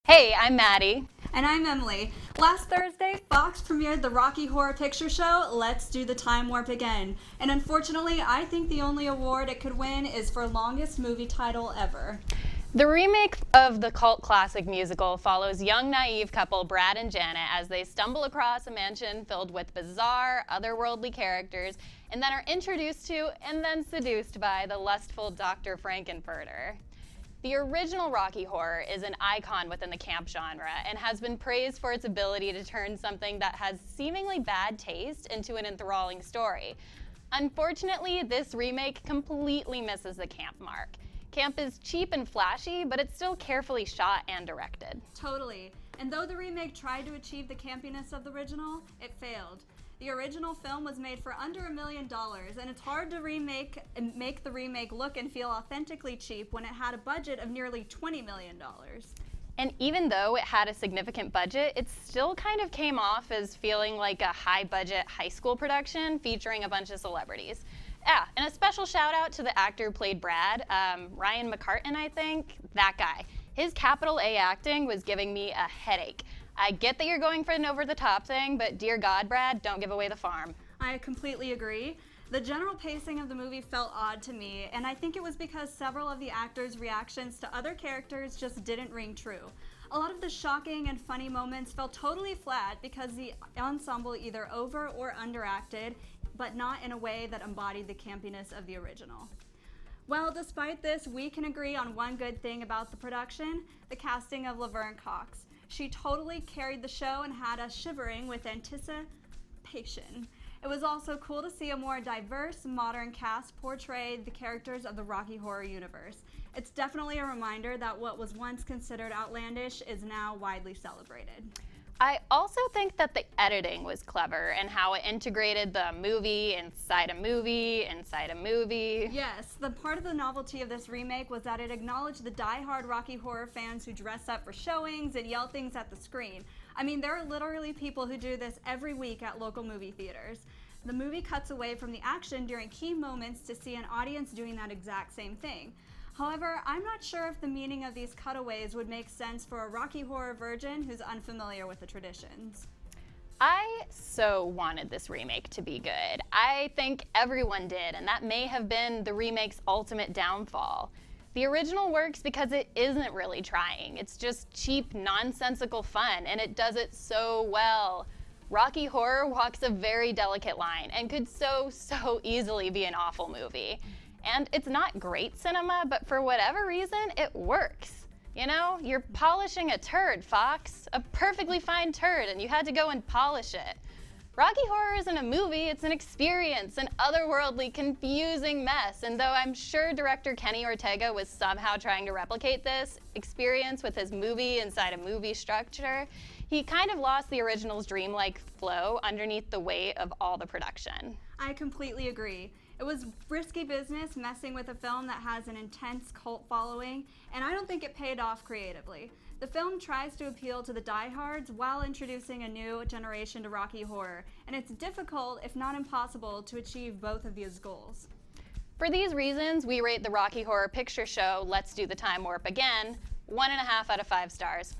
Hey, I'm Maddie. And I'm Emily. Last Thursday, Fox premiered the Rocky Horror Picture Show, Let's Do the Time Warp Again. And unfortunately, I think the only award it could win is for longest movie title ever. The remake of the cult classic musical follows young, naive couple Brad and Janet as they stumble across a mansion filled with bizarre, otherworldly characters and then are introduced to and then seduced by the lustful Dr. Frankenfurter. The original Rocky Horror is an icon within the camp genre and has been praised for its ability to turn something that has seemingly bad taste into an enthralling story. Unfortunately, this remake completely misses the camp mark. Camp is cheap and flashy, but it's still carefully shot and directed. Totally. And though the remake tried to achieve the campiness of the original, it failed. The original film was made for under $1 million, and it's hard to make the remake look and feel authentically cheap when it had a budget of nearly $20 million. And even though it had a significant budget, it still kind of came off as feeling like a high-budget high school production featuring a bunch of celebrities. Yeah, and a special shout out to the actor who played Brad, Ryan McCartan, I think, that guy. His capital A acting was giving me a headache. I get that you're going for an over-the-top thing, but dear God, Brad, don't give away the farm. I completely agree. The general pacing of the movie felt odd to me, and I think it was because several of the actors' reactions to other characters just didn't ring true. A lot of the shocking and funny moments felt totally flat because the ensemble either over or underacted, but not in a way that embodied the campiness of the original. Well, despite this, we can agree on one good thing about the production, the casting of Laverne Cox. She totally carried the show and had us shivering with anticipation. It was also cool to see a more diverse, modern cast portray the characters of the Rocky Horror universe. It's definitely a reminder that what was once considered outlandish is now widely celebrated. I also think that the editing was clever and how it integrated the movie inside a movie inside a movie. Yes, the part of the novelty of this remake was that it acknowledged the die-hard Rocky Horror fans who dress up for showings and yell things at the screen. I mean, there are literally people who do this every week at local movie theaters. The movie cuts away from the action during key moments to see an audience doing that exact same thing. However, I'm not sure if the meaning of these cutaways would make sense for a Rocky Horror virgin who's unfamiliar with the traditions. I so wanted this remake to be good. I think everyone did, and that may have been the remake's ultimate downfall. The original works because it isn't really trying. It's just cheap, nonsensical fun, and it does it so well. Rocky Horror walks a very delicate line and could so easily be an awful movie. And it's not great cinema, but for whatever reason, it works. You know, you're polishing a turd, Fox. A perfectly fine turd, and you had to go and polish it. Rocky Horror isn't a movie, it's an experience, an otherworldly, confusing mess. And though I'm sure director Kenny Ortega was somehow trying to replicate this experience with his movie inside a movie structure, he kind of lost the original's dreamlike flow underneath the weight of all the production. I completely agree. It was risky business messing with a film that has an intense cult following, and I don't think it paid off creatively. The film tries to appeal to the diehards while introducing a new generation to Rocky Horror, and it's difficult, if not impossible, to achieve both of these goals. For these reasons, we rate the Rocky Horror Picture Show, Let's Do the Time Warp Again, 1.5 out of 5 stars.